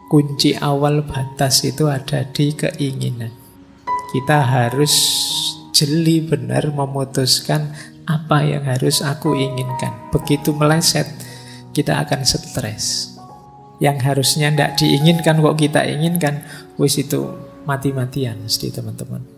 Kunci awal batas itu ada di keinginan. Kita harus jeli benar memutuskan apa yang harus aku inginkan. Begitu meleset, kita akan stres. Yang harusnya tidak diinginkan kok kita inginkan, wis itu mati-matian mesti teman-teman.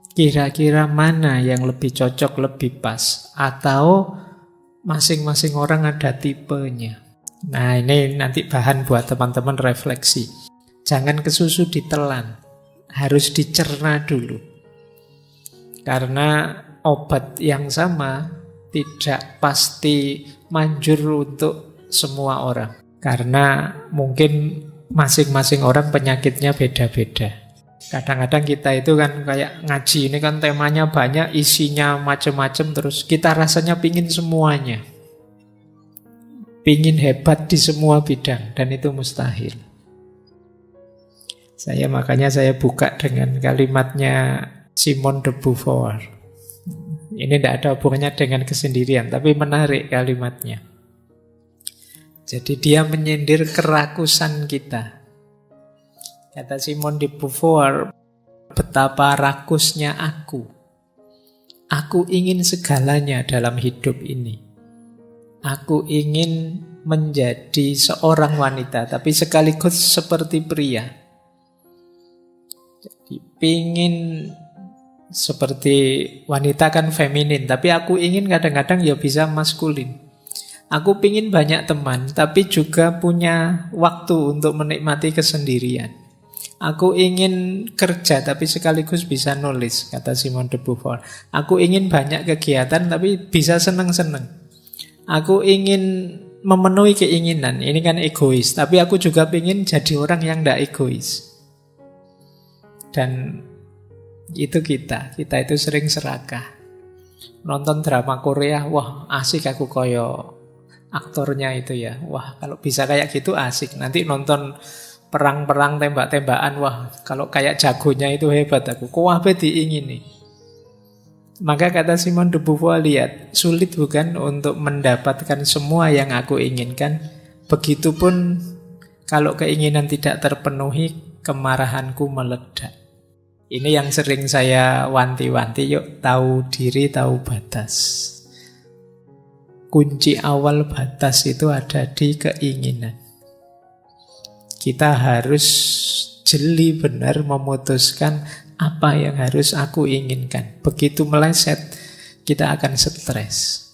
Kira-kira mana yang lebih cocok, lebih pas? Atau masing-masing orang ada tipenya? Nah, ini nanti bahan buat teman-teman refleksi. Jangan kesusu ditelan, harus dicerna dulu. Karena obat yang sama tidak pasti manjur untuk semua orang. Karena mungkin masing-masing orang penyakitnya beda-beda. Kadang-kadang kita itu kan kayak ngaji, ini kan temanya banyak, isinya macam-macam, terus kita rasanya pingin semuanya. Pingin hebat di semua bidang, dan itu mustahil. Makanya saya buka dengan kalimatnya Simone de Beauvoir. Ini tidak ada hubungannya dengan kesendirian, tapi menarik kalimatnya. Jadi dia menyindir kerakusan kita. Kata Simone de Beauvoir, betapa rakusnya aku. Aku ingin segalanya dalam hidup ini. Aku ingin menjadi seorang wanita, tapi sekaligus seperti pria. Jadi pingin seperti wanita kan feminin, tapi aku ingin kadang-kadang ya bisa maskulin. Aku pingin banyak teman, tapi juga punya waktu untuk menikmati kesendirian. Aku ingin kerja tapi sekaligus bisa nulis, kata Simone de Beauvoir. Aku ingin banyak kegiatan tapi bisa seneng-seneng. Aku ingin memenuhi keinginan, ini kan egois. Tapi aku juga ingin jadi orang yang tidak egois. Dan itu kita itu sering serakah. Nonton drama Korea, wah asik aku koyo aktornya itu ya. Wah kalau bisa kayak gitu asik. Nanti nonton perang-perang tembak-tembakan, wah kalau kayak jagonya itu hebat aku. Kok apa diingini? Maka kata Simone de Beauvoir, lihat, sulit bukan untuk mendapatkan semua yang aku inginkan. Begitupun kalau keinginan tidak terpenuhi, kemarahanku meledak. Ini yang sering saya wanti-wanti, yuk tahu diri, tahu batas. Kunci awal batas itu ada di keinginan. Kita harus jeli benar memutuskan apa yang harus aku inginkan. Begitu meleset, kita akan stres.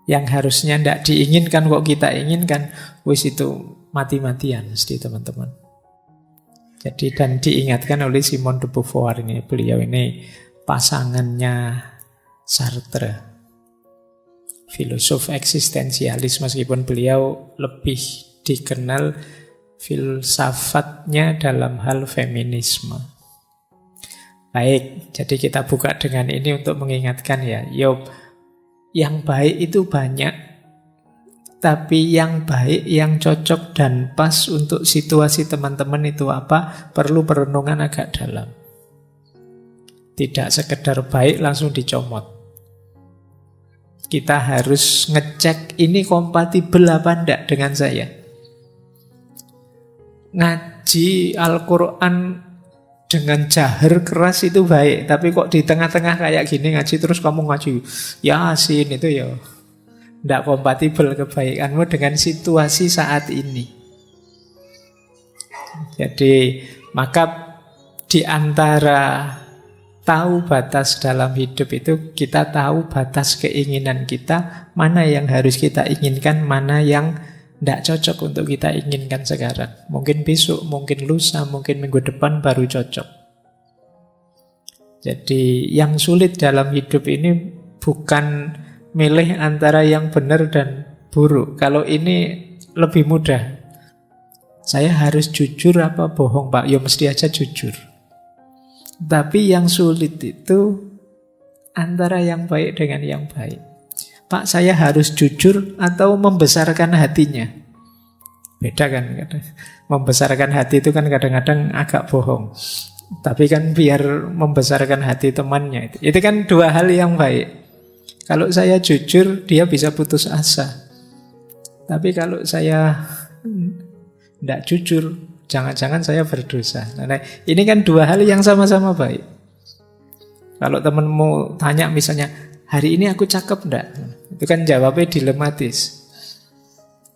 Yang harusnya tidak diinginkan kok kita inginkan, wis itu mati-matian mesti teman-teman. Jadi dan diingatkan oleh Simone de Beauvoir ini, beliau ini pasangannya Sartre, filosof eksistensialis, meskipun beliau lebih dikenal filsafatnya dalam hal feminisme. Baik, jadi kita buka dengan ini untuk mengingatkan ya, yang baik itu banyak, tapi yang baik, yang cocok dan pas untuk situasi teman-teman itu apa? Perlu perenungan agak dalam. Tidak sekedar baik langsung dicomot. Kita harus ngecek ini kompatibel apa enggak dengan saya. Ngaji Al-Quran dengan jahar keras itu baik, tapi kok di tengah-tengah kayak gini ngaji terus kamu ngaji Yasin, itu ya tidak kompatibel kebaikanmu dengan situasi saat ini. Jadi maka di antara tahu batas dalam hidup itu, kita tahu batas keinginan kita, mana yang harus kita inginkan, mana yang tidak cocok untuk kita inginkan sekarang. Mungkin besok, mungkin lusa, mungkin minggu depan baru cocok. Jadi yang sulit dalam hidup ini bukan milih antara yang benar dan buruk. Kalau ini lebih mudah. Saya harus jujur apa bohong, Pak? Ya mesti aja jujur. Tapi yang sulit itu antara yang baik dengan yang baik. Pak, saya harus jujur atau membesarkan hatinya? Beda kan? Membesarkan hati itu kan kadang-kadang agak bohong. Tapi kan biar membesarkan hati temannya. Itu kan dua hal yang baik. Kalau saya jujur, dia bisa putus asa. Tapi kalau saya tidak jujur, jangan-jangan saya berdosa. Nah, ini kan dua hal yang sama-sama baik. Kalau temanmu tanya misalnya, hari ini aku cakep enggak? Itu kan jawabnya dilematis.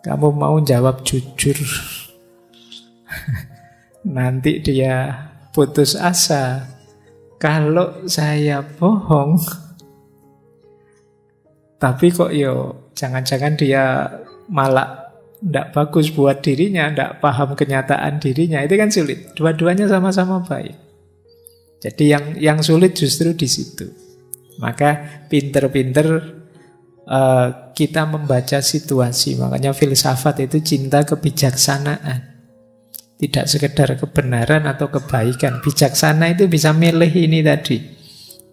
Kamu mau jawab jujur, nanti dia putus asa. Kalau saya bohong, tapi kok jangan-jangan dia malah tidak bagus buat dirinya, tidak paham kenyataan dirinya, itu kan sulit. Dua-duanya sama-sama baik. Jadi yang sulit justru di situ. Maka pinter-pinter kita membaca situasi. Makanya filsafat itu cinta kebijaksanaan. Tidak sekedar kebenaran atau kebaikan. Bijaksana itu bisa milih ini tadi.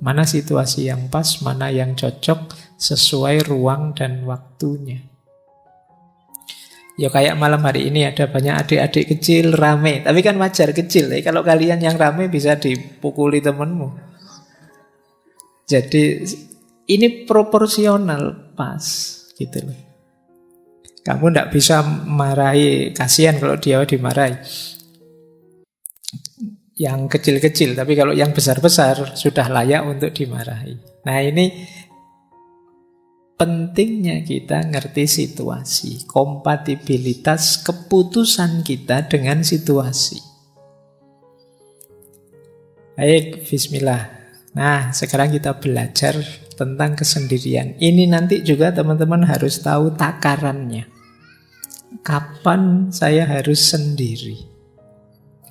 Mana situasi yang pas, mana yang cocok, sesuai ruang dan waktunya. Ya kayak malam hari ini ada banyak adik-adik kecil rame. Tapi kan wajar kecil. Kalau kalian yang rame bisa dipukuli temenmu. Jadi ini proporsional pas gitu loh. Kamu tidak bisa marahi, kasihan kalau dia dimarahi. Yang kecil-kecil, tapi kalau yang besar-besar sudah layak untuk dimarahi. Nah ini pentingnya kita ngerti situasi, kompatibilitas keputusan kita dengan situasi. Baik, bismillah. Nah, sekarang kita belajar tentang kesendirian. Ini nanti juga teman-teman harus tahu takarannya. Kapan saya harus sendiri?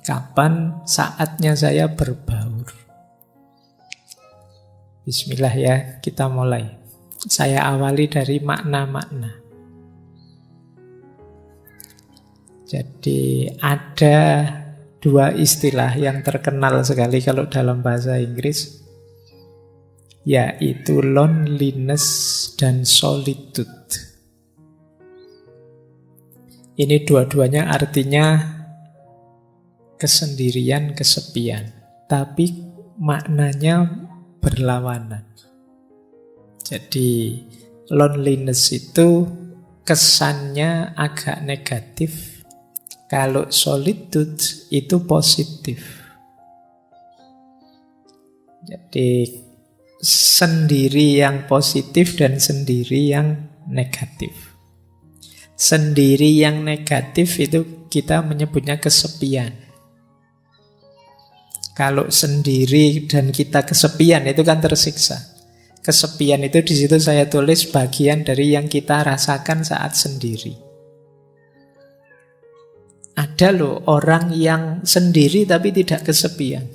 Kapan saatnya saya berbaur? Bismillah ya, kita mulai. Saya awali dari makna-makna. Jadi ada dua istilah yang terkenal sekali kalau dalam bahasa Inggris, yaitu loneliness dan solitude. Ini dua-duanya artinya kesendirian, kesepian, tapi maknanya berlawanan. Jadi loneliness itu kesannya agak negatif, kalau solitude itu positif. Jadi sendiri yang positif dan sendiri yang negatif. Sendiri yang negatif itu kita menyebutnya kesepian. Kalau sendiri dan kita kesepian itu kan tersiksa. Kesepian itu di situ saya tulis bagian dari yang kita rasakan saat sendiri. Ada loh orang yang sendiri tapi tidak kesepian.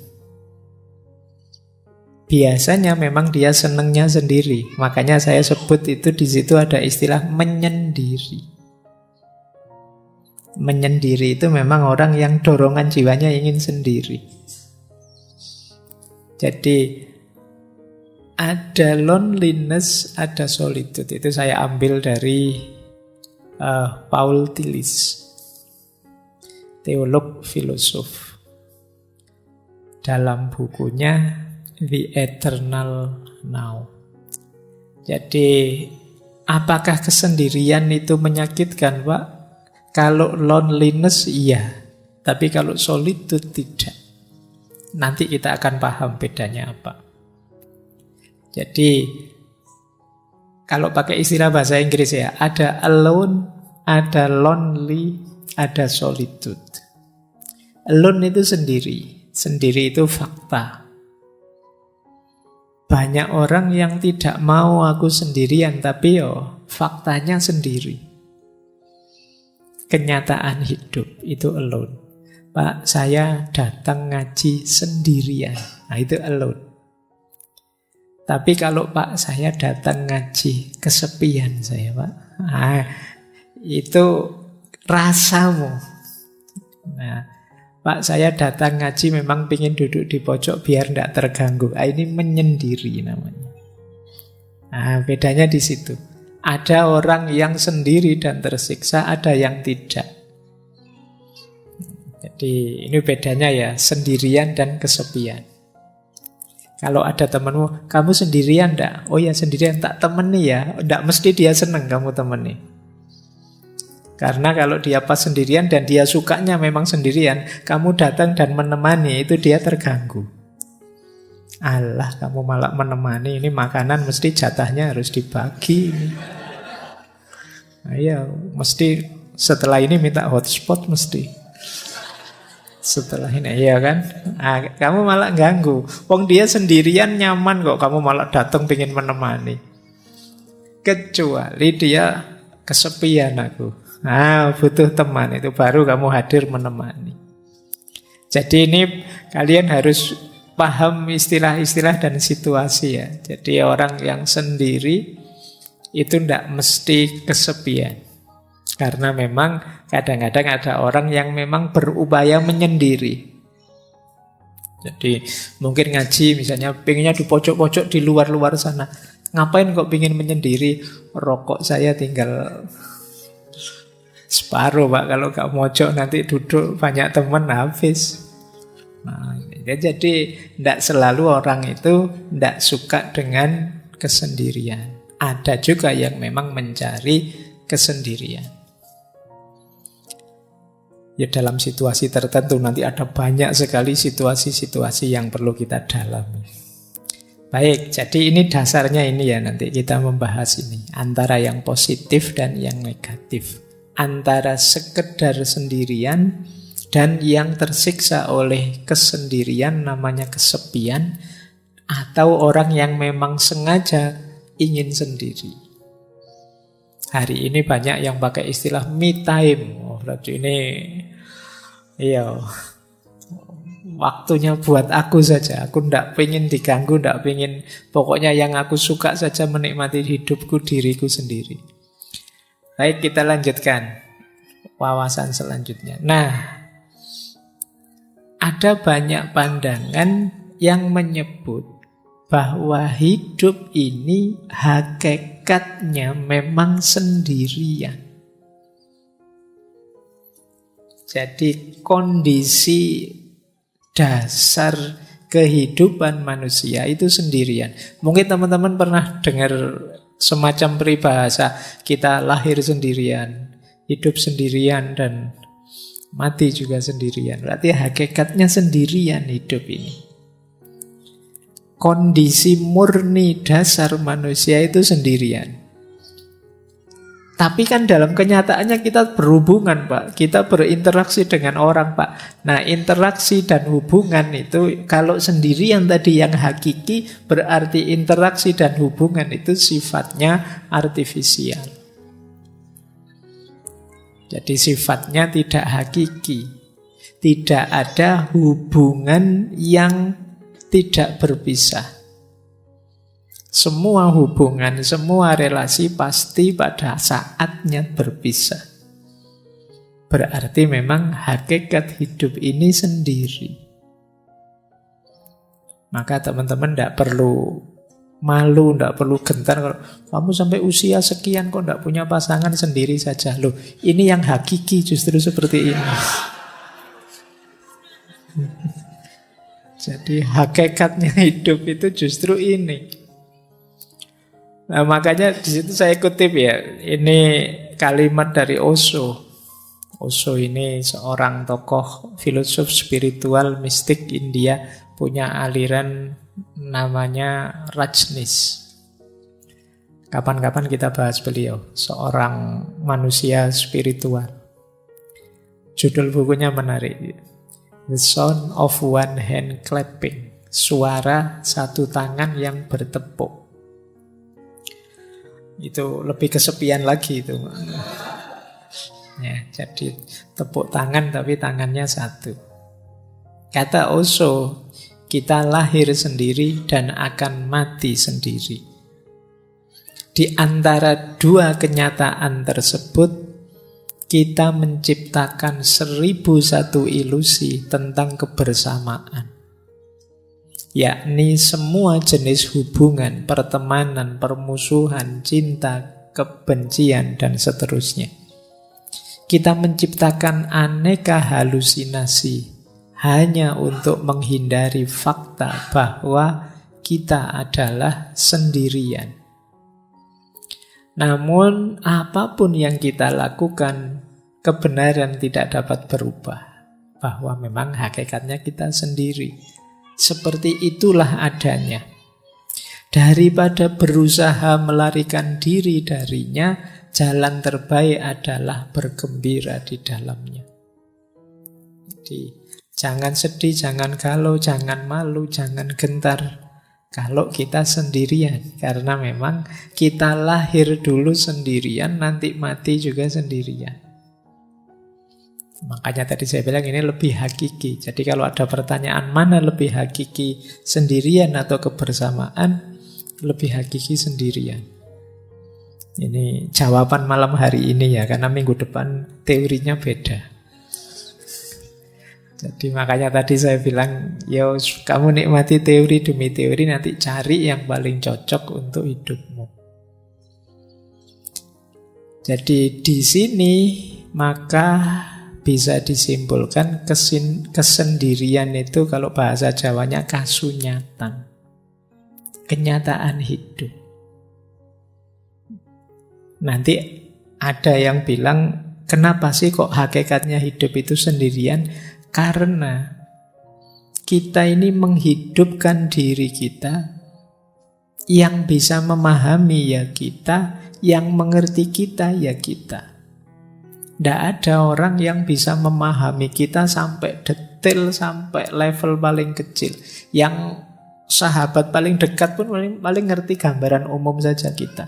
Biasanya memang dia senengnya sendiri. Makanya saya sebut itu di situ ada istilah menyendiri. Menyendiri itu memang orang yang dorongan jiwanya ingin sendiri. Jadi ada loneliness, ada solitude. Itu saya ambil dari Paul Tillich, teolog filosof. Dalam bukunya The Eternal Now. Jadi apakah kesendirian itu menyakitkan, Pak? Kalau loneliness iya, tapi kalau solitude tidak. Nanti kita akan paham bedanya apa. Jadi kalau pakai istilah bahasa Inggris ya, ada alone, ada lonely, ada solitude. Alone itu sendiri. Sendiri itu fakta. Banyak orang yang tidak mau aku sendirian, tapi faktanya sendiri. Kenyataan hidup itu alone. Pak, saya datang ngaji sendirian. Nah, itu alone. Tapi kalau Pak, saya datang ngaji kesepian saya, Pak. Nah, itu rasamu. Nah, Pak, saya datang ngaji memang ingin duduk di pojok biar tidak terganggu. Nah, ini menyendiri namanya. Nah, bedanya di situ. Ada orang yang sendiri dan tersiksa, ada yang tidak. Ini bedanya ya, sendirian dan kesepian. Kalau ada temanmu, kamu sendirian enggak? Oh ya sendirian, tak temeni ya. Enggak mesti dia seneng kamu temeni. Karena kalau dia pas sendirian dan dia sukanya memang sendirian, kamu datang dan menemani, itu dia terganggu. Alah, kamu malah menemani, ini makanan mesti jatahnya harus dibagi. Ayo, mesti setelah ini minta hotspot mesti. Setelah ini, iya kan? Kamu malah ganggu. Wong dia sendirian nyaman kok, kamu malah datang pengen menemani. Kecuali dia kesepian aku. Butuh teman, itu baru kamu hadir menemani. Jadi ini kalian harus paham istilah-istilah dan situasi ya. Jadi orang yang sendiri itu tidak mesti kesepian. Karena memang kadang-kadang ada orang yang memang berupaya menyendiri. Jadi mungkin ngaji misalnya pengennya di pojok-pojok di luar-luar sana. Ngapain kok pengen menyendiri? Rokok saya tinggal separuh Pak. Kalau gak mojok nanti duduk banyak teman habis. Jadi tidak selalu orang itu tidak suka dengan kesendirian. Ada juga yang memang mencari kesendirian. Ya dalam situasi tertentu nanti ada banyak sekali situasi-situasi yang perlu kita dalami. Baik, jadi ini dasarnya ini ya, nanti kita membahas ini. Antara yang positif dan yang negatif. Antara sekedar sendirian dan yang tersiksa oleh kesendirian namanya kesepian. Atau orang yang memang sengaja ingin sendiri. Hari ini banyak yang pakai istilah me time. Berarti ini waktunya buat aku saja. Aku tidak pengen diganggu, tidak pengen. Pokoknya yang aku suka saja menikmati hidupku, diriku sendiri. Baik, kita lanjutkan wawasan selanjutnya. Nah, ada banyak pandangan yang menyebut bahwa hidup ini hakikatnya memang sendirian. Jadi kondisi dasar kehidupan manusia itu sendirian. Mungkin teman-teman pernah dengar semacam peribahasa, kita lahir sendirian, hidup sendirian, dan mati juga sendirian. Berarti hakikatnya sendirian hidup ini. Kondisi murni dasar manusia itu sendirian. Tapi kan dalam kenyataannya kita berhubungan, Pak. Kita berinteraksi dengan orang, Pak. Nah, interaksi dan hubungan itu kalau sendirian tadi yang hakiki, berarti interaksi dan hubungan itu sifatnya artifisial. Jadi sifatnya tidak hakiki. Tidak ada hubungan yang tidak berpisah. Semua hubungan, semua relasi pasti pada saatnya berpisah. Berarti memang hakikat hidup ini sendiri. Maka teman-teman tidak perlu malu, tidak perlu gentar kalau kamu sampai usia sekian kok tidak punya pasangan, sendiri saja. Loh, ini yang hakiki justru seperti ini. Jadi hakikatnya hidup itu justru ini. Nah, makanya di situ saya kutip ya, ini kalimat dari Osho. Osho ini seorang tokoh filosof spiritual mistik India, punya aliran namanya Rajneesh. Kapan-kapan kita bahas beliau, seorang manusia spiritual. Judul bukunya menarik, The Sound of One Hand Clapping, suara satu tangan yang bertepuk. Itu lebih kesepian lagi itu. Ya, jadi tepuk tangan tapi tangannya satu. Kata Osho, kita lahir sendiri dan akan mati sendiri. Di antara dua kenyataan tersebut, kita menciptakan 1001 ilusi tentang kebersamaan. Yakni semua jenis hubungan, pertemanan, permusuhan, cinta, kebencian, dan seterusnya. Kita menciptakan aneka halusinasi hanya untuk menghindari fakta bahwa kita adalah sendirian. Namun apapun yang kita lakukan, kebenaran tidak dapat berubah. Bahwa memang hakikatnya kita sendiri. Seperti itulah adanya. Daripada berusaha melarikan diri darinya, jalan terbaik adalah bergembira di dalamnya. Jadi, jangan sedih, jangan galau, jangan malu, jangan gentar. Kalau kita sendirian, karena memang kita lahir dulu sendirian, nanti mati juga sendirian. Makanya tadi saya bilang ini lebih hakiki. Jadi kalau ada pertanyaan mana lebih hakiki, sendirian atau kebersamaan, lebih hakiki sendirian. Ini jawaban malam hari ini ya, karena minggu depan teorinya beda. Jadi makanya tadi saya bilang, yo kamu nikmati teori demi teori, nanti cari yang paling cocok untuk hidupmu. Jadi di sini maka bisa disimpulkan kesendirian itu kalau bahasa Jawanya kasunyatan, kenyataan hidup. Nanti ada yang bilang, kenapa sih kok hakikatnya hidup itu sendirian? Karena kita ini menghidupkan diri kita, yang bisa memahami ya kita, yang mengerti kita ya kita. Tidak ada orang yang bisa memahami kita sampai detail, sampai level paling kecil. Yang sahabat paling dekat pun paling ngerti gambaran umum saja kita.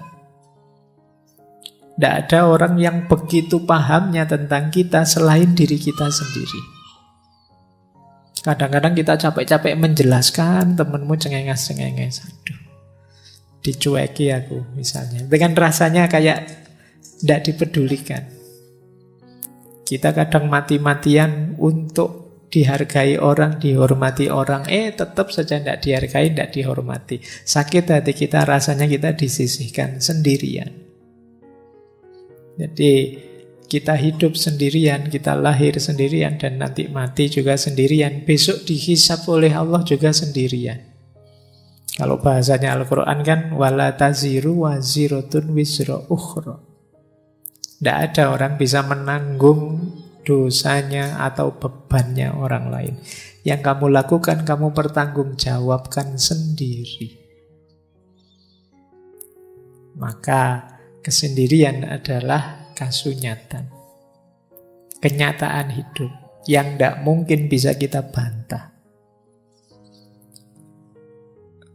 Tidak ada orang yang begitu pahamnya tentang kita selain diri kita sendiri. Kadang-kadang kita capek-capek menjelaskan, temenmu cengenges-cengenges. Aduh, dicueki aku misalnya. Dengan rasanya kayak tidak dipedulikan. Kita kadang mati-matian untuk dihargai orang, dihormati orang. Tetap saja tidak dihargai, tidak dihormati. Sakit hati kita, rasanya kita disisihkan sendirian. Jadi kita hidup sendirian, kita lahir sendirian, dan nanti mati juga sendirian. Besok dihisab oleh Allah juga sendirian. Kalau bahasanya Al-Quran kan, wala taziru waziratun wizra ukhra. Tidak ada orang bisa menanggung dosanya atau bebannya orang lain. Yang kamu lakukan, kamu pertanggungjawabkan sendiri. Maka kesendirian adalah kasunyatan, kenyataan hidup yang tidak mungkin bisa kita bantah.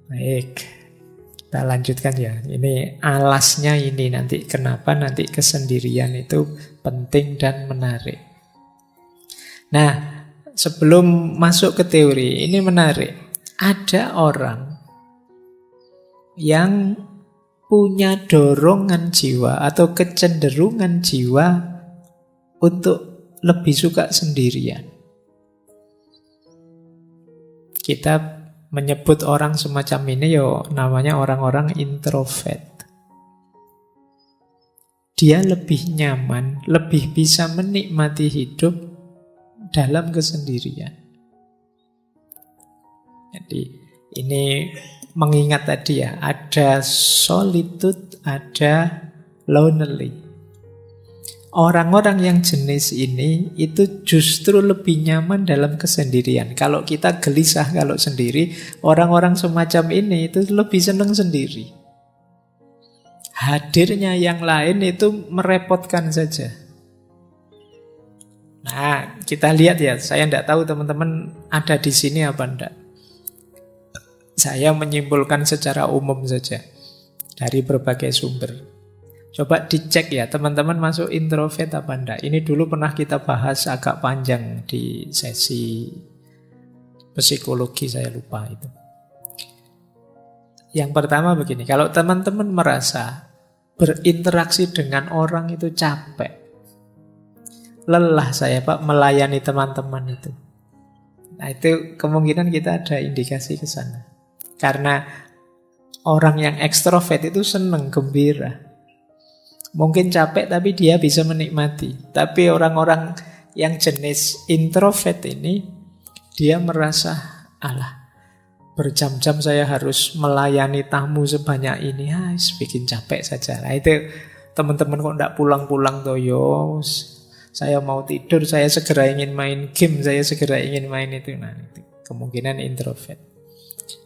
Baik, kita lanjutkan ya. Ini alasnya ini nanti kenapa nanti kesendirian itu penting dan menarik. Nah, sebelum masuk ke teori, ini menarik. Ada orang yang punya dorongan jiwa atau kecenderungan jiwa untuk lebih suka sendirian. Kita menyebut orang semacam ini namanya orang-orang introvert. Dia lebih nyaman, lebih bisa menikmati hidup dalam kesendirian. Jadi ini mengingat tadi ya, ada solitude, ada lonely. Orang-orang yang jenis ini itu justru lebih nyaman dalam kesendirian. Kalau kita gelisah kalau sendiri, orang-orang semacam ini itu lebih senang sendiri. Hadirnya yang lain itu merepotkan saja. Nah, kita lihat ya, saya tidak tahu teman-teman ada di sini apa enggak. Saya menyimpulkan secara umum saja dari berbagai sumber. Coba dicek ya, teman-teman masuk introvert apa enggak. Ini dulu pernah kita bahas agak panjang di sesi psikologi, saya lupa itu. Yang pertama begini, kalau teman-teman merasa berinteraksi dengan orang itu capek, lelah saya Pak melayani teman-teman itu. Nah itu kemungkinan kita ada indikasi ke sana. Karena orang yang ekstrovert itu senang, gembira. Mungkin capek tapi dia bisa menikmati. Tapi orang-orang yang jenis introvert ini, dia merasa, alah, berjam-jam saya harus melayani tamu sebanyak ini, bikin capek saja. Nah itu teman-teman kok enggak pulang-pulang toh, yo, saya mau tidur, saya segera ingin main game, saya segera ingin main itu. Nah itu kemungkinan introvert.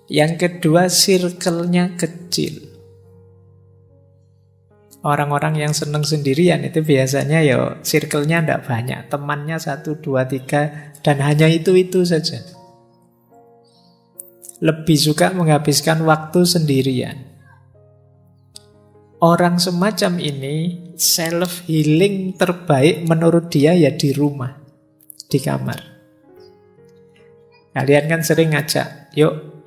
Yang kedua, circle-nya kecil. Orang-orang yang senang sendirian itu biasanya ya circle-nya tidak banyak. Temannya 1, 2, 3 dan hanya itu-itu saja. Lebih suka menghabiskan waktu sendirian. Orang semacam ini self-healing terbaik menurut dia ya di rumah, di kamar. Kalian kan sering ngajak, yuk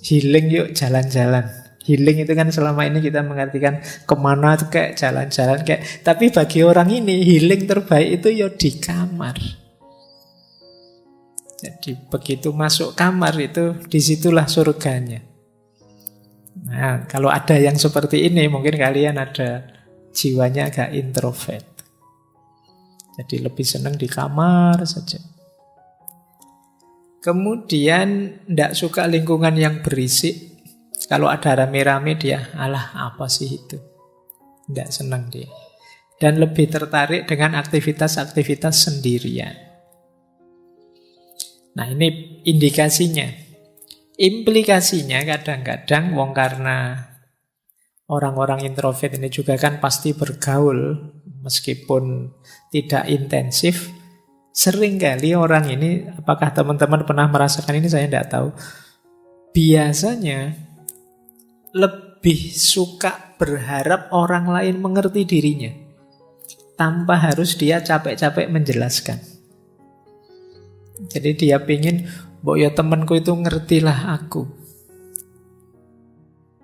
healing, yuk jalan-jalan. Healing itu kan selama ini kita mengartikan kemana tuh kayak jalan-jalan kayak. Tapi bagi orang ini healing terbaik itu ya di kamar. Jadi begitu masuk kamar itu disitulah surganya. Nah kalau ada yang seperti ini mungkin kalian ada jiwanya agak introvert. Jadi lebih senang di kamar saja. Kemudian tidak suka lingkungan yang berisik. Kalau ada rame-rame dia, alah apa sih itu? Tidak senang dia. Dan lebih tertarik dengan aktivitas-aktivitas sendirian. Nah ini indikasinya. Implikasinya kadang-kadang wong karena orang-orang introvert ini juga kan pasti bergaul meskipun tidak intensif. Seringkali orang ini, apakah teman-teman pernah merasakan ini saya tidak tahu. Biasanya lebih suka berharap orang lain mengerti dirinya tanpa harus dia capek-capek menjelaskan. Jadi dia pingin, mbok ya temanku itu ngertilah aku.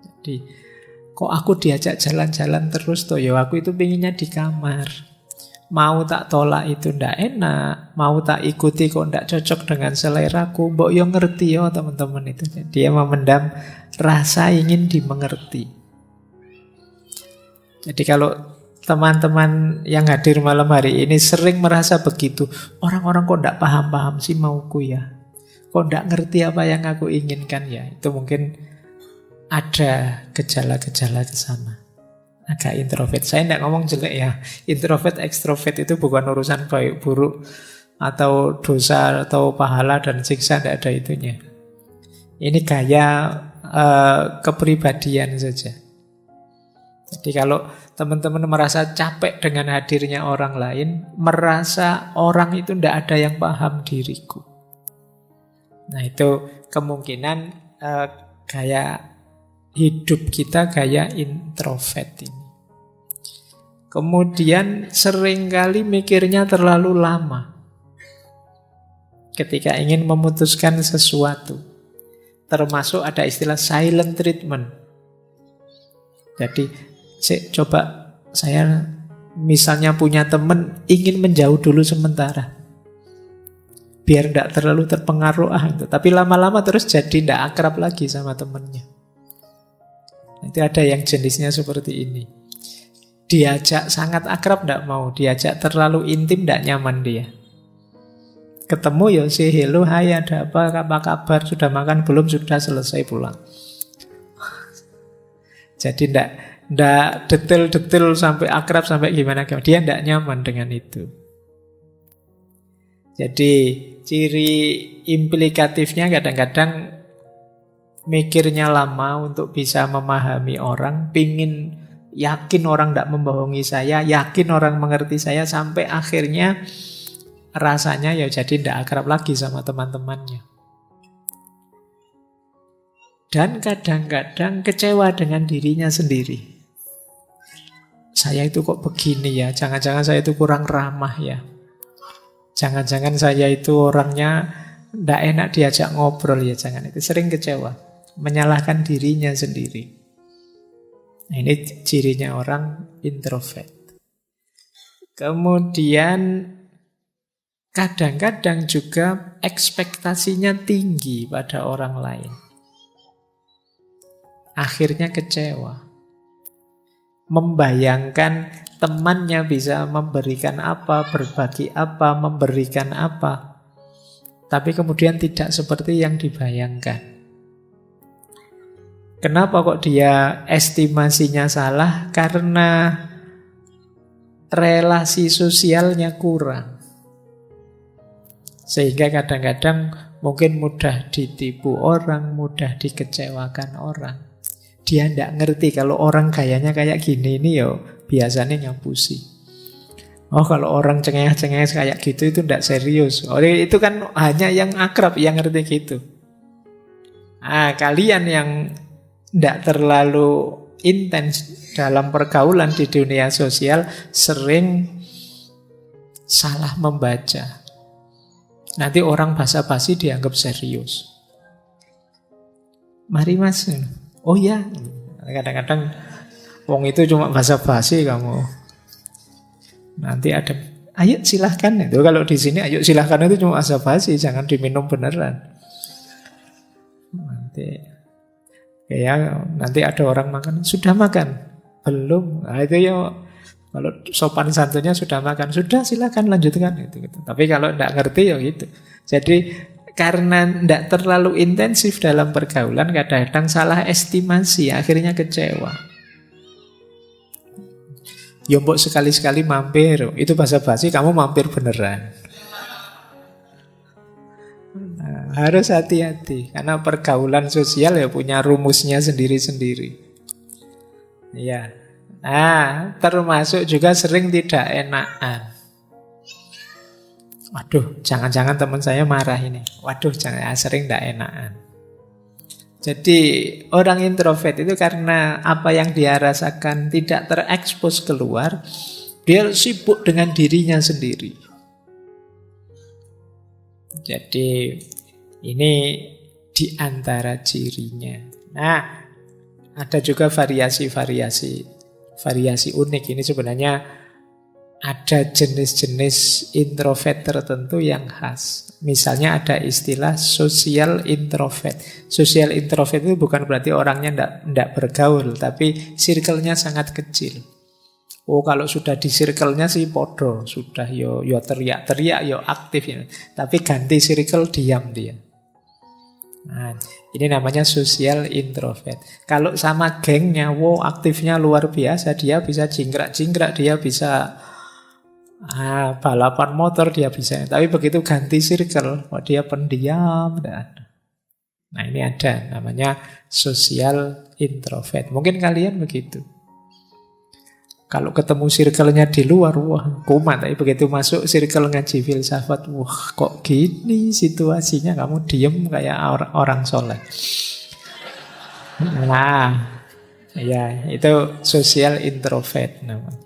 Jadi kok aku diajak jalan-jalan terus toh, ya aku itu pinginnya di kamar. Mau tak tolak itu ndak enak, mau tak ikuti kok ndak cocok dengan seleraku, mbok yo ngerti yo teman-teman itu. Dia memendam rasa ingin dimengerti. Jadi kalau teman-teman yang hadir malam hari ini sering merasa begitu, orang-orang kok ndak paham-paham sih mauku ya, kok ndak ngerti apa yang aku inginkan ya, itu mungkin ada gejala-gejala ke sana. Agak introvert. Saya tidak ngomong jelek ya. Introvert, ekstrovert itu bukan urusan baik buruk atau dosa atau pahala dan siksa, tidak ada itunya. Ini gaya kepribadian saja. Jadi kalau teman-teman merasa capek dengan hadirnya orang lain, merasa orang itu tidak ada yang paham diriku. Nah itu kemungkinan gaya hidup kita gaya introvert ini. Kemudian seringkali mikirnya terlalu lama ketika ingin memutuskan sesuatu. Termasuk ada istilah silent treatment. Jadi coba saya misalnya punya teman ingin menjauh dulu sementara, biar tidak terlalu terpengaruh tapi lama-lama terus jadi tidak akrab lagi sama temannya. Itu ada yang jenisnya seperti ini. Diajak sangat akrab tidak mau, diajak terlalu intim tidak nyaman dia. Ketemu ya say hello, hai ada apa kabar, sudah makan belum, sudah selesai pulang. Jadi tidak detail-detail sampai akrab sampai gimana. Dia tidak nyaman dengan itu. Jadi ciri implikatifnya kadang-kadang mikirnya lama untuk bisa memahami orang, pingin yakin orang tidak membohongi saya, yakin orang mengerti saya, sampai akhirnya rasanya ya jadi tidak akrab lagi sama teman-temannya. Dan kadang-kadang kecewa dengan dirinya sendiri. Saya itu kok begini ya, jangan-jangan saya itu kurang ramah ya. Jangan-jangan saya itu orangnya tidak enak diajak ngobrol ya, jangan. Itu sering kecewa. Menyalahkan dirinya sendiri. Nah, ini cirinya orang introvert. Kemudian kadang-kadang juga ekspektasinya tinggi pada orang lain. Akhirnya kecewa. membayangkan temannya bisa memberikan apa, berbagi apa, memberikan apa. Tapi kemudian tidak seperti yang dibayangkan. Kenapa kok dia estimasinya salah? Karena relasi sosialnya kurang. Sehingga kadang-kadang mungkin mudah ditipu orang, mudah dikecewakan orang. Dia tidak ngerti kalau orang gayanya kayak gini ini ya biasanya ngapusi. Oh kalau orang cengeng-cengeng kayak gitu itu tidak serius. Oh itu kan hanya yang akrab yang ngerti gitu. Kalian yang tidak terlalu intens dalam pergaulan di dunia sosial sering salah membaca. Nanti orang basa-basi dianggap serius. Mari mas. Oh ya, kadang-kadang wong itu cuma basa-basi kamu. Nanti ada, ayo silahkan. Itu kalau di sini ayo silahkan itu cuma basa-basi, jangan diminum beneran. Nanti ada orang makan, sudah makan? Belum. Nah, itu ya kalau sopan santunnya sudah makan, sudah silakan lanjutkan gitu. Tapi kalau tidak ngerti ya gitu. Jadi karena tidak terlalu intensif dalam pergaulan, kadang-kadang salah estimasi, akhirnya kecewa. Ya mbok sekali-sekali mampir, itu basa-basi kamu mampir beneran. Harus hati-hati karena pergaulan sosial ya punya rumusnya sendiri-sendiri. Ya. Termasuk juga sering tidak enakan. Waduh, jangan-jangan teman saya marah ini. Waduh, sering tidak enakan. Jadi orang introvert itu karena apa yang dia rasakan tidak terekspos keluar, dia sibuk dengan dirinya sendiri. Jadi ini di antara cirinya. Nah, ada juga variasi unik. Ini sebenarnya ada jenis-jenis introvert tertentu yang khas. Misalnya ada istilah social introvert. Social introvert itu bukan berarti orangnya tidak bergaul, tapi circle-nya sangat kecil. Oh kalau sudah di circle-nya sih podo, sudah yo teriak-teriak, yo aktif ya. Tapi ganti circle diam dia. Nah, ini namanya social introvert. Kalau sama gengnya, wow aktifnya luar biasa, dia bisa jingkrak-jingkrak, dia bisa balapan motor, dia bisa. Tapi begitu ganti circle, dia pendiam. Nah ini ada, namanya social introvert. Mungkin kalian begitu. Kalau ketemu circle-nya di luar, wah kumat. Tapi begitu masuk circle ngaji filsafat, wah kok gini situasinya, kamu diem kayak orang soleh. Nah, ya itu social introvert namanya.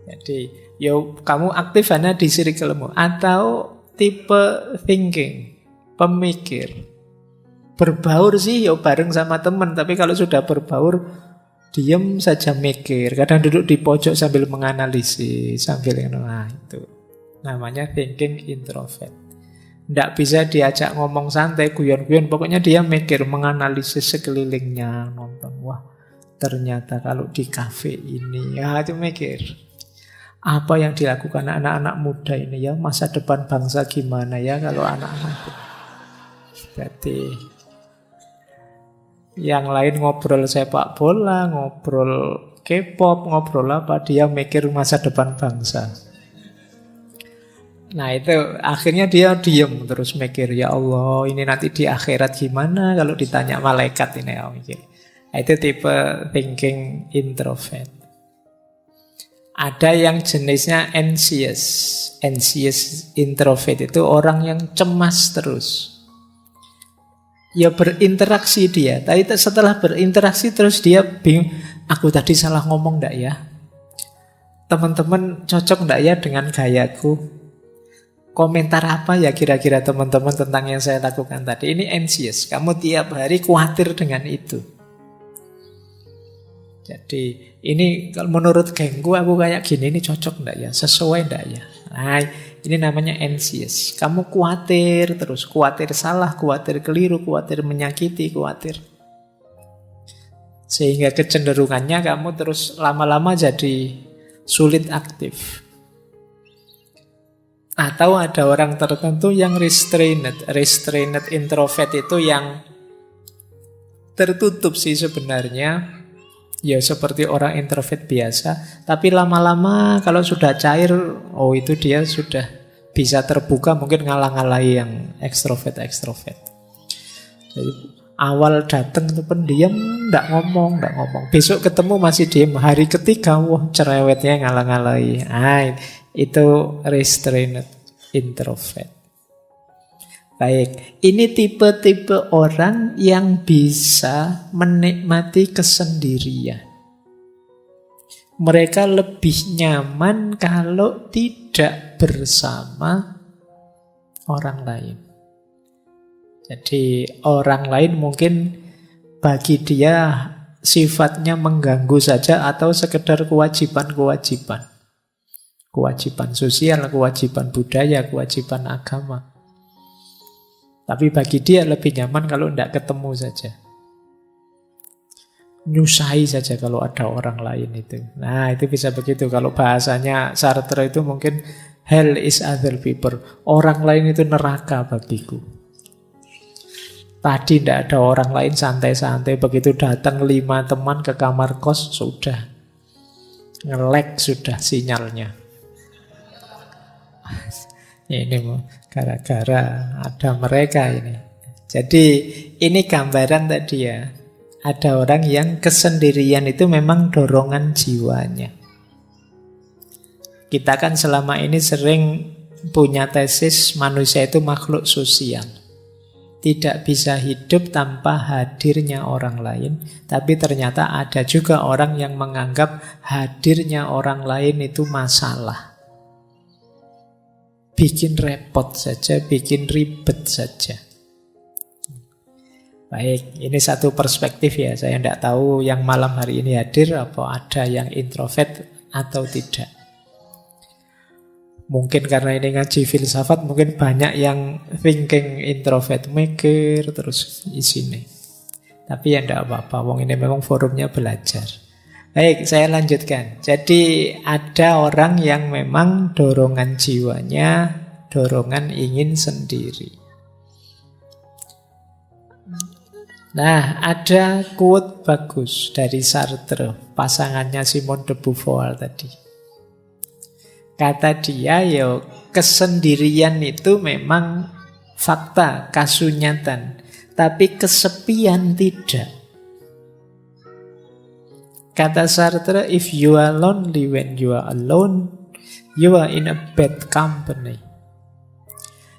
Jadi, kamu aktif hanya di circle-mu. Atau tipe thinking, pemikir. Berbaur sih bareng sama teman, tapi kalau sudah berbaur diam saja mikir, kadang duduk di pojok sambil menganalisis, sambil itu namanya thinking introvert. Tidak bisa diajak ngomong santai, guyon-guyon, pokoknya dia mikir, menganalisis sekelilingnya, nonton, wah ternyata kalau di kafe ini, itu mikir. Apa yang dilakukan anak-anak muda ini ya, masa depan bangsa gimana ya kalau anak-anak itu. Berarti yang lain ngobrol sepak bola, ngobrol K-pop, ngobrol apa, dia mikir masa depan bangsa. Nah itu akhirnya dia diem terus mikir, ya Allah ini nanti di akhirat gimana kalau ditanya malaikat ini ya mikir. Nah, itu tipe thinking introvert. Ada yang jenisnya anxious. Anxious introvert itu orang yang cemas terus. Ya berinteraksi dia, tapi setelah berinteraksi terus dia bingung, aku tadi salah ngomong enggak ya? Teman-teman cocok enggak ya dengan gayaku? Komentar apa ya kira-kira teman-teman tentang yang saya lakukan tadi? Ini anxious, kamu tiap hari khawatir dengan itu. Jadi ini kalau menurut gengku aku kayak gini, ini cocok enggak ya? Sesuai enggak ya? Nah, ini namanya anxious. Kamu khawatir terus, khawatir salah, khawatir keliru, khawatir menyakiti, khawatir. Sehingga kecenderungannya kamu terus lama-lama jadi sulit aktif. Atau ada orang tertentu yang restrained. Restrained introvert itu yang tertutup sih sebenarnya. Ya seperti orang introvert biasa. Tapi lama-lama kalau sudah cair, oh itu dia sudah bisa terbuka, mungkin ngalah-ngalahi yang ekstrovert. Jadi awal datang itu pendiam, nggak ngomong. Besok ketemu masih diem. Hari ketiga, wah cerewetnya ngalah-ngalahi. Itu restrained introvert. Baik, ini tipe-tipe orang yang bisa menikmati kesendirian. Mereka lebih nyaman kalau tidak bersama orang lain. Jadi orang lain mungkin bagi dia sifatnya mengganggu saja atau sekedar kewajiban-kewajiban. Kewajiban sosial, kewajiban budaya, kewajiban agama. Tapi bagi dia lebih nyaman kalau tidak ketemu saja. Nyusahi saja kalau ada orang lain itu. Nah itu bisa begitu. Kalau bahasanya Sartre itu mungkin hell is other people. Orang lain itu neraka bagiku. Tadi tidak ada orang lain, santai-santai. Begitu datang 5 teman ke kamar kos, sudah nge-lag sudah sinyalnya. Ini gara-gara ada mereka ini. Jadi ini gambaran tadi ya. Ada orang yang kesendirian itu memang dorongan jiwanya. Kita kan selama ini sering punya tesis manusia itu makhluk sosial. Tidak bisa hidup tanpa hadirnya orang lain. Tapi ternyata ada juga orang yang menganggap hadirnya orang lain itu masalah. Bikin repot saja, bikin ribet saja. Baik, ini satu perspektif ya. Saya tidak tahu yang malam hari ini hadir apa ada yang introvert atau tidak. Mungkin karena ini ngaji filsafat, mungkin banyak yang thinking introvert, mikir terus isine. Tapi ya tidak apa-apa, wong ini memang forumnya belajar. Baik, saya lanjutkan. Jadi ada orang yang memang dorongan jiwanya, dorongan ingin sendiri. Nah, ada quote bagus dari Sartre, pasangannya Simone de Beauvoir tadi. Kata dia, kesendirian itu memang fakta, kasunyatan. Tapi kesepian tidak. Kata Sartre, if you are lonely when you are alone, you are in a bad company.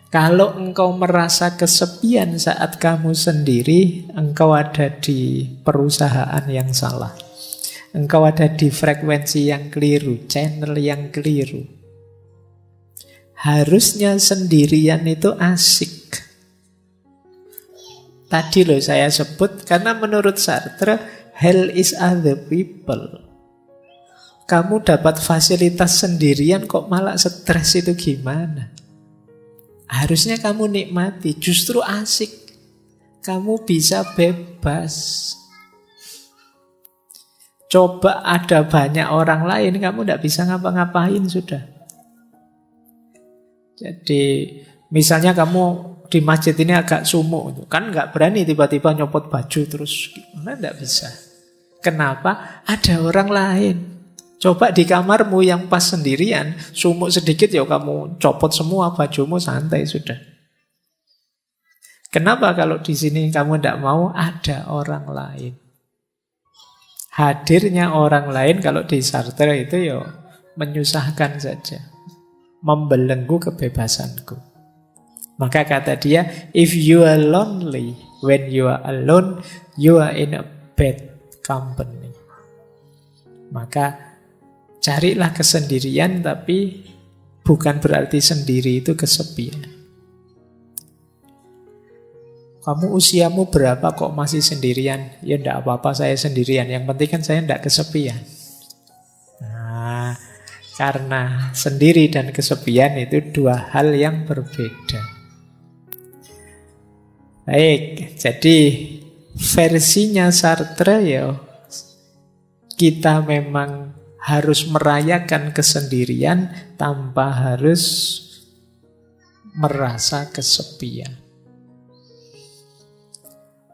Kalau engkau merasa kesepian saat kamu sendiri, engkau ada di perusahaan yang salah. Engkau ada di frekuensi yang keliru, channel yang keliru. Harusnya sendirian itu asik. Tadi loh saya sebut, karena menurut Sartre, hell is other people. Kamu dapat fasilitas sendirian kok malah stres itu gimana? Harusnya kamu nikmati, justru asik. Kamu bisa bebas. Coba ada banyak orang lain, kamu tidak bisa ngapa-ngapain sudah. Jadi misalnya kamu di masjid ini agak sumuk, kan nggak berani tiba-tiba nyopot baju terus, tidak bisa. Kenapa? Ada orang lain. Coba di kamarmu yang pas sendirian, sumuk sedikit ya kamu copot semua bajumu, santai sudah. Kenapa kalau di sini kamu tidak mau? Ada orang lain. Hadirnya orang lain kalau di Sartre itu menyusahkan saja, membelenggu kebebasanku. Maka kata dia, if you are lonely when you are alone, you are in a bad company. Maka carilah kesendirian, tapi bukan berarti sendiri itu kesepian. Kamu usiamu berapa kok masih sendirian? Ya enggak apa-apa, saya sendirian. Yang penting kan saya enggak kesepian. Nah, karena sendiri dan kesepian itu dua hal yang berbeda. Baik, jadi versinya Sartre kita memang harus merayakan kesendirian tanpa harus merasa kesepian.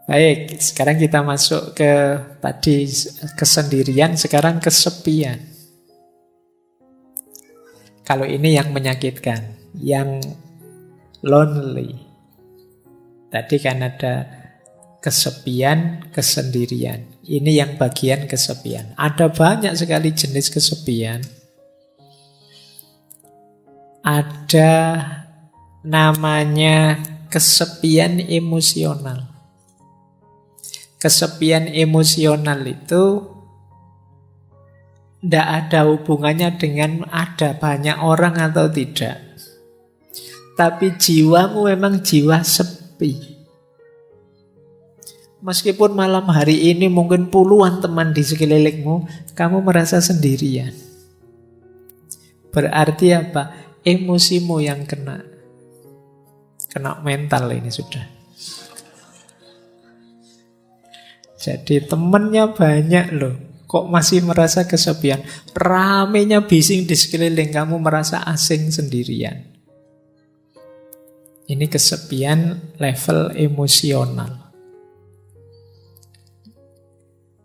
Baik, sekarang kita masuk ke tadi kesendirian, sekarang kesepian. Kalau ini yang menyakitkan, yang lonely. Tadi kan ada kesepian, kesendirian. Ini yang bagian kesepian. Ada banyak sekali jenis kesepian. Ada namanya kesepian emosional. Kesepian emosional itu tidak ada hubungannya dengan ada banyak orang atau tidak. Tapi jiwamu memang jiwa sepi. Meskipun malam hari ini mungkin puluhan teman di sekelilingmu, kamu merasa sendirian. Berarti apa? Emosimu yang kena. Kena mental ini sudah. Jadi temennya banyak loh, kok masih merasa kesepian. Ramenya bising di sekeliling, kamu merasa asing sendirian. Ini kesepian level emosional.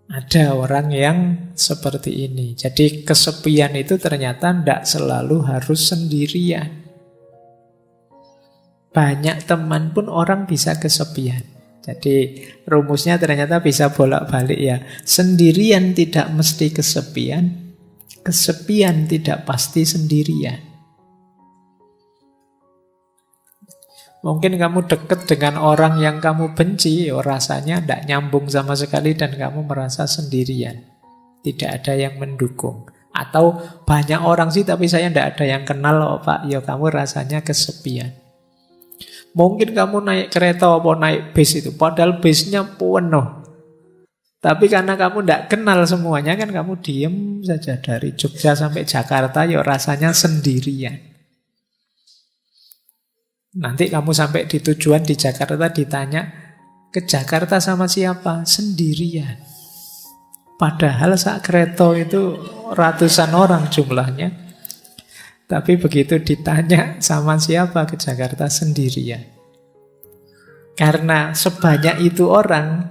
Ada orang yang seperti ini. Jadi kesepian itu ternyata tidak selalu harus sendirian. Banyak teman pun orang bisa kesepian. Jadi rumusnya ternyata bisa bolak-balik ya. Sendirian tidak mesti kesepian. Kesepian tidak pasti sendirian. Mungkin kamu dekat dengan orang yang kamu benci, rasanya tidak nyambung sama sekali dan kamu merasa sendirian. Tidak ada yang mendukung. Atau banyak orang sih tapi saya tidak ada yang kenal, oh Pak, ya kamu rasanya kesepian. Mungkin kamu naik kereta atau naik bis itu, padahal bisnya penuh. Tapi karena kamu tidak kenal semuanya kan kamu diem saja dari Jogja sampai Jakarta, ya rasanya sendirian. Nanti kamu sampai di tujuan di Jakarta ditanya, ke Jakarta sama siapa? Sendirian. Padahal saat kereta itu ratusan orang jumlahnya. Tapi begitu ditanya sama siapa ke Jakarta, sendirian. Karena sebanyak itu orang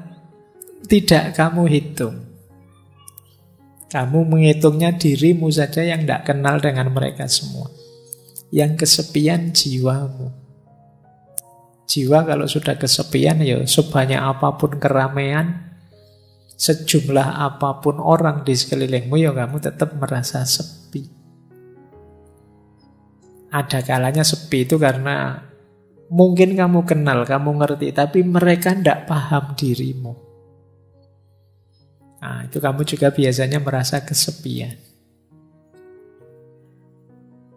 tidak kamu hitung. Kamu menghitungnya dirimu saja yang tidak kenal dengan mereka semua. Yang kesepian jiwamu. Jiwa kalau sudah kesepian ya sebanyak apapun keramaian, sejumlah apapun orang di sekelilingmu ya kamu tetap merasa sepi. Ada kalanya sepi itu karena mungkin kamu kenal, kamu ngerti, tapi mereka tidak paham dirimu. Nah, itu kamu juga biasanya merasa kesepian.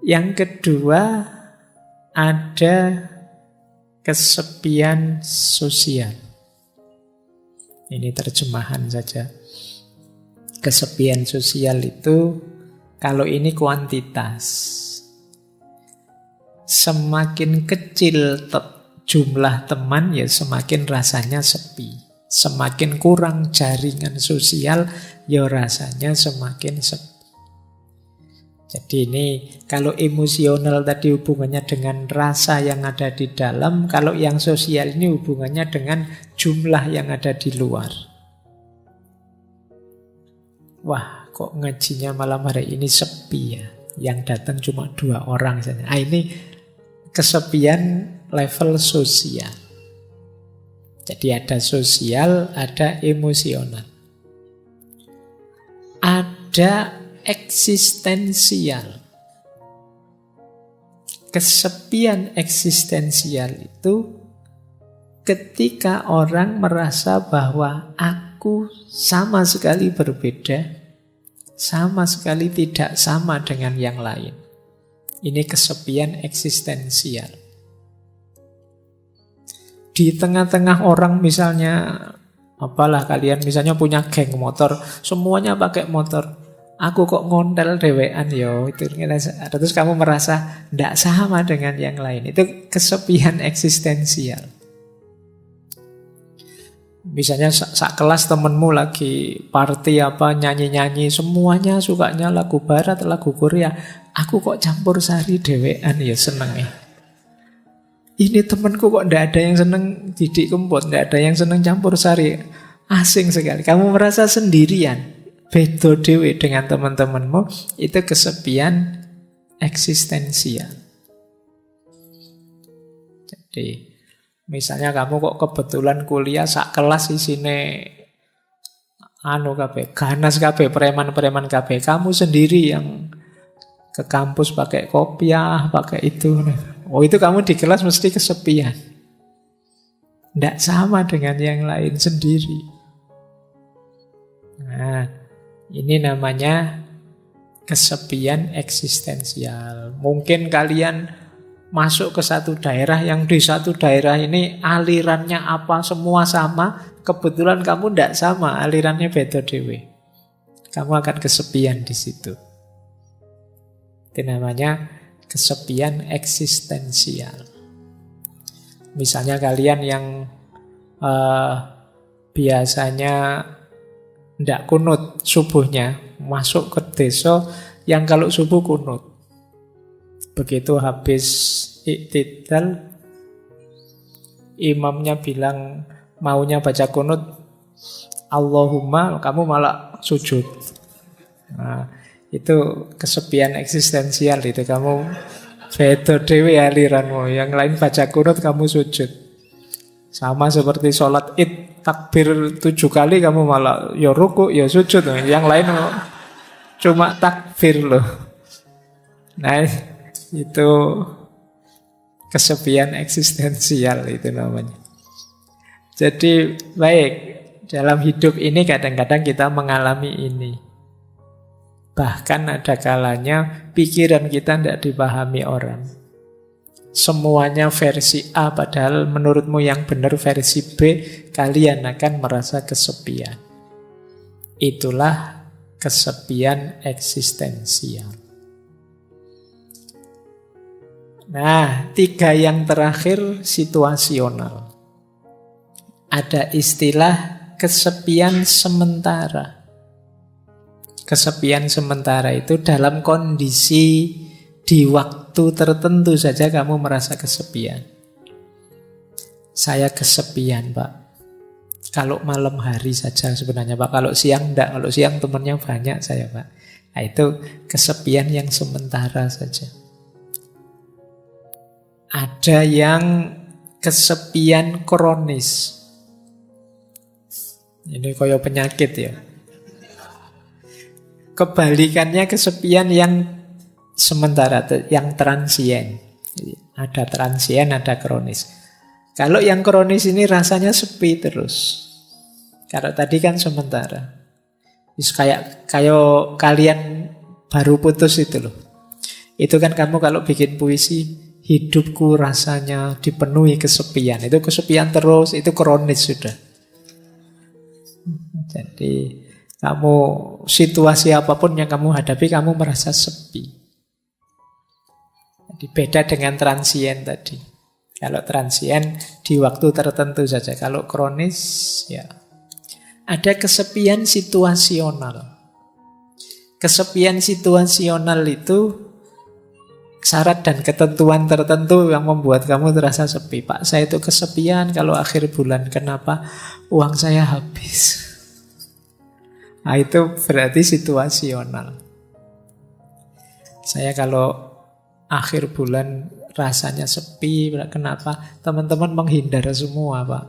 Yang kedua, ada kesepian sosial. Ini terjemahan saja. Kesepian sosial itu, kalau ini kuantitas. Semakin kecil jumlah teman ya semakin rasanya sepi. Semakin kurang jaringan sosial ya rasanya semakin sepi. Jadi ini kalau emosional tadi hubungannya dengan rasa yang ada di dalam, kalau yang sosial ini hubungannya dengan jumlah yang ada di luar. Wah, kok ngajinya malam hari ini sepi ya. Yang datang cuma 2 orang saja. Ini kesepian level sosial. Jadi ada sosial, ada emosional. Ada eksistensial. Kesepian eksistensial itu ketika orang merasa bahwa aku sama sekali berbeda, sama sekali tidak sama dengan yang lain. Ini kesepian eksistensial. Di tengah-tengah orang misalnya, apalah kalian misalnya punya geng motor, semuanya pakai motor. Aku kok ngontel dewean yo, itu terus kamu merasa tidak sama dengan yang lain. Itu kesepian eksistensial. Misalnya sak kelas temenmu lagi party apa nyanyi-nyanyi, semuanya sukanya lagu barat, lagu Korea. Aku kok campur sari dhewean ya seneng ya. Ini temenku kok ndak ada yang seneng Didik Kempot, ndak ada yang seneng campur sari. Asing sekali. Kamu merasa sendirian, beda dewe dengan teman-temanmu. Itu kesepian eksistensial. Jadi misalnya kamu kok kebetulan kuliah sak kelas isine anu kabeh, ganas kabeh, preman-preman kabeh. Kamu sendiri yang ke kampus pakai kopiah, pakai itu. Oh, itu kamu di kelas mesti kesepian. Tidak sama dengan yang lain sendiri. Nah, ini namanya kesepian eksistensial. Mungkin kalian masuk ke satu daerah yang di satu daerah ini alirannya apa semua sama, kebetulan kamu tidak sama, alirannya beda dewe. Kamu akan kesepian di situ. Itu namanya kesepian eksistensial. Misalnya kalian yang biasanya tidak kunut subuhnya, masuk ke desa yang kalau subuh kunut. Begitu habis iktidal, imamnya bilang maunya baca kunut, Allahumma, kamu malah sujud. Nah, itu kesepian eksistensial itu. Kamu beda dewe aliranmu. Yang lain baca kunut, kamu sujud. Sama seperti sholat id, takbir 7 kali, kamu malah ya ruku, ya sujud. Yang lain cuma takbir loh. Nah, itu kesepian eksistensial itu namanya. Jadi baik, dalam hidup ini kadang-kadang kita mengalami ini. Bahkan ada kalanya pikiran kita tidak dipahami orang. Semuanya versi A, padahal menurutmu yang benar versi B, kalian akan merasa kesepian. Itulah kesepian eksistensial. Nah, 3 yang terakhir situasional. Ada istilah kesepian sementara. Kesepian sementara itu dalam kondisi di waktu tertentu saja kamu merasa kesepian. Saya kesepian, Pak. Kalau malam hari saja sebenarnya, Pak. Kalau siang enggak. Kalau siang temannya banyak saya, Pak. Nah, itu kesepian yang sementara saja. Ada yang kesepian kronis. Ini kayak penyakit ya. Kebalikannya kesepian yang sementara, yang transien. Ada transien, ada kronis. Kalau yang kronis ini rasanya sepi terus. Kalau tadi kan sementara. Kayak kalian baru putus itu loh. Itu kan kamu kalau bikin puisi, hidupku rasanya dipenuhi kesepian. Itu kesepian terus, itu kronis sudah. Jadi kamu situasi apapun yang kamu hadapi, kamu merasa sepi. Jadi beda dengan transien tadi. Kalau transien di waktu tertentu saja. Kalau kronis ya ada kesepian situasional. Kesepian situasional itu syarat dan ketentuan tertentu yang membuat kamu terasa sepi. Pak, saya itu kesepian kalau akhir bulan. Kenapa? Uang saya habis. Nah, itu berarti situasional. Saya kalau akhir bulan rasanya sepi. Kenapa? Teman-teman menghindar semua, Pak.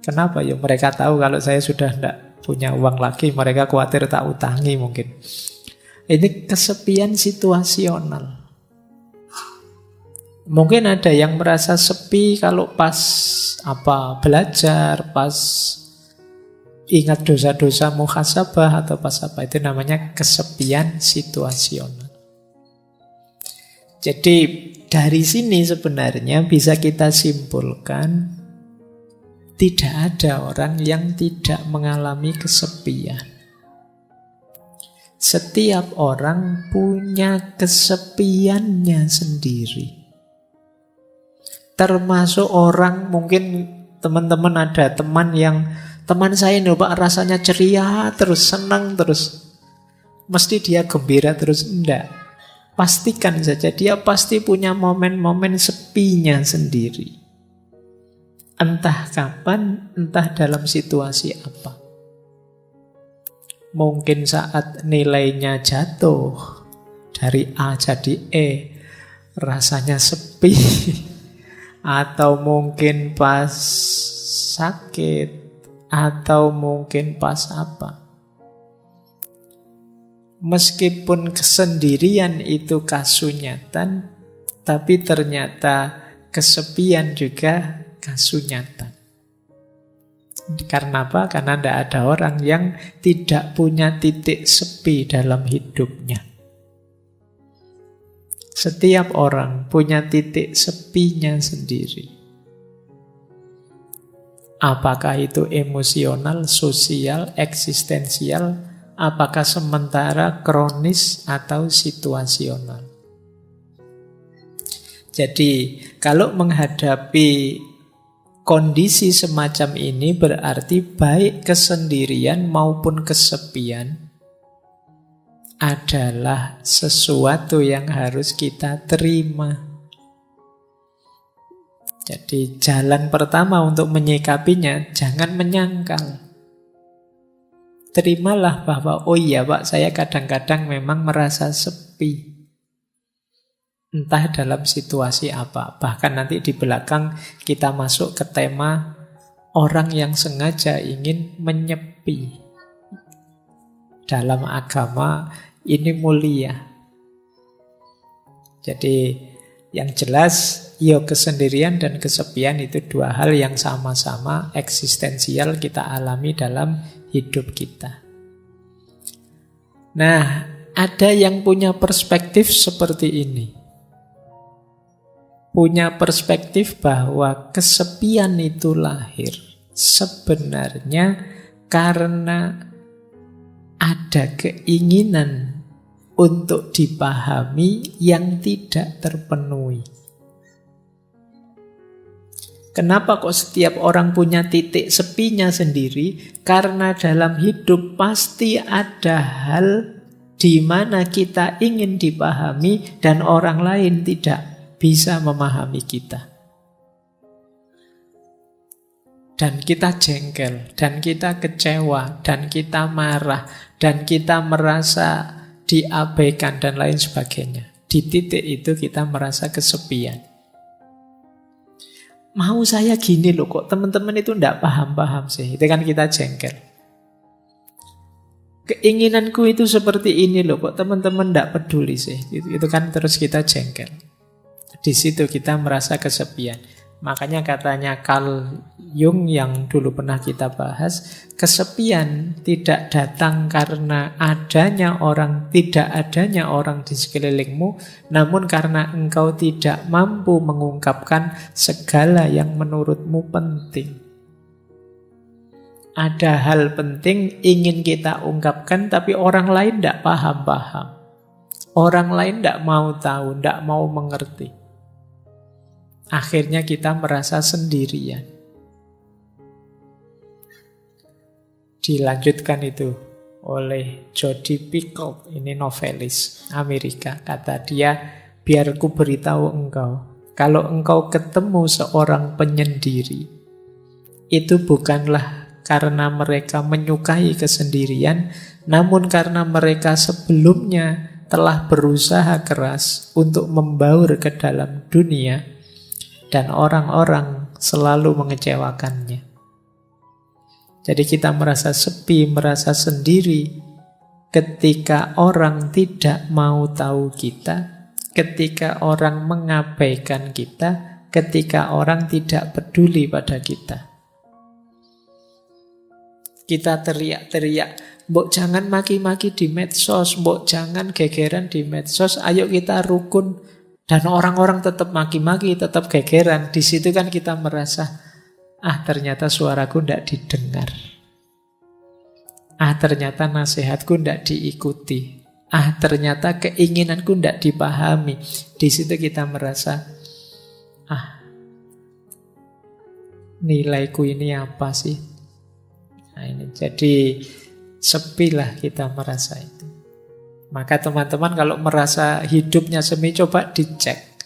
Kenapa? Ya mereka tahu kalau saya sudah tidak punya uang lagi. Mereka khawatir tak utangi mungkin. Ini kesepian situasional. Mungkin ada yang merasa sepi kalau pas belajar, pas ingat dosa-dosa muhasabah atau pas apa. Itu namanya kesepian situasional. Jadi dari sini sebenarnya bisa kita simpulkan tidak ada orang yang tidak mengalami kesepian. Setiap orang punya kesepiannya sendiri. Termasuk orang mungkin Teman-teman ada teman saya ini Pak rasanya ceria terus, senang terus. Mesti dia gembira terus. Enggak. Pastikan saja dia pasti punya momen-momen sepinya sendiri. Entah kapan, entah dalam situasi apa. Mungkin saat nilainya jatuh dari A jadi E, rasanya sepi. Atau mungkin pas sakit, atau mungkin pas apa. Meskipun kesendirian itu kasunyatan, tapi ternyata kesepian juga kasunyatan. Karena apa? Karena tidak ada orang yang tidak punya titik sepi dalam hidupnya. Setiap orang punya titik sepinya sendiri. Apakah itu emosional, sosial, eksistensial, apakah sementara, kronis, atau situasional. Jadi, kalau menghadapi kondisi semacam ini berarti baik kesendirian maupun kesepian adalah sesuatu yang harus kita terima. Jadi jalan pertama untuk menyikapinya, jangan menyangkal. Terimalah bahwa, oh iya Pak, saya kadang-kadang memang merasa sepi. Entah dalam situasi apa. Bahkan nanti di belakang kita masuk ke tema orang yang sengaja ingin menyepi. Dalam agama ini mulia. Jadi yang jelas, kesendirian dan kesepian itu dua hal yang sama-sama eksistensial kita alami dalam hidup kita. Nah, ada yang punya perspektif seperti ini. Punya perspektif bahwa kesepian itu lahir sebenarnya karena ada keinginan untuk dipahami yang tidak terpenuhi. Kenapa kok setiap orang punya titik sepinya sendiri? Karena dalam hidup pasti ada hal di mana kita ingin dipahami dan orang lain tidak bisa memahami kita. Dan kita jengkel, dan kita kecewa, dan kita marah, dan kita merasa diabaikan dan lain sebagainya. Di titik itu kita merasa kesepian. Mau saya gini loh, kok teman-teman itu tidak paham-paham sih. Itu kan kita jengkel. Keinginanku itu seperti ini loh, kok teman-teman tidak peduli sih. Itu kan terus kita jengkel. Di situ kita merasa kesepian. Makanya katanya Carl Jung yang dulu pernah kita bahas, kesepian tidak datang karena tidak adanya orang di sekelilingmu, namun karena engkau tidak mampu mengungkapkan segala yang menurutmu penting. Ada hal penting ingin kita ungkapkan, tapi orang lain tidak paham-paham. Orang lain tidak mau tahu, tidak mau mengerti. Akhirnya kita merasa sendirian. Dilanjutkan itu oleh Jodi Picoult, ini novelis Amerika. Kata dia, biar ku beritahu engkau, kalau engkau ketemu seorang penyendiri, itu bukanlah karena mereka menyukai kesendirian, namun karena mereka sebelumnya telah berusaha keras untuk membaur ke dalam dunia, dan orang-orang selalu mengecewakannya. Jadi kita merasa sepi, merasa sendiri ketika orang tidak mau tahu kita, ketika orang mengabaikan kita, ketika orang tidak peduli pada kita. Kita teriak-teriak, mbok jangan maki-maki di medsos, mbok jangan gegeran di medsos, ayo kita rukun. Dan orang-orang tetap maki-maki, tetap gegeran. Di situ kan kita merasa, ternyata suaraku tidak didengar. Ternyata nasihatku tidak diikuti. Ternyata keinginanku tidak dipahami. Di situ kita merasa, Nilaiku ini apa sih? Nah, ini jadi sepilah kita merasa itu. Maka teman-teman kalau merasa hidupnya semi, coba dicek.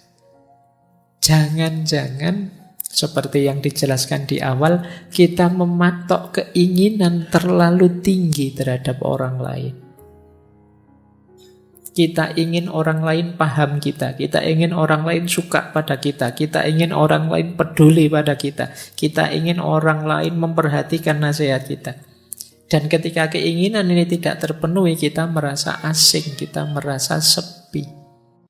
Jangan-jangan seperti yang dijelaskan di awal, kita mematok keinginan terlalu tinggi terhadap orang lain. Kita ingin orang lain paham kita ingin orang lain suka pada kita ingin orang lain peduli pada kita ingin orang lain memperhatikan nasihat kita. Dan ketika keinginan ini tidak terpenuhi, kita merasa asing, kita merasa sepi.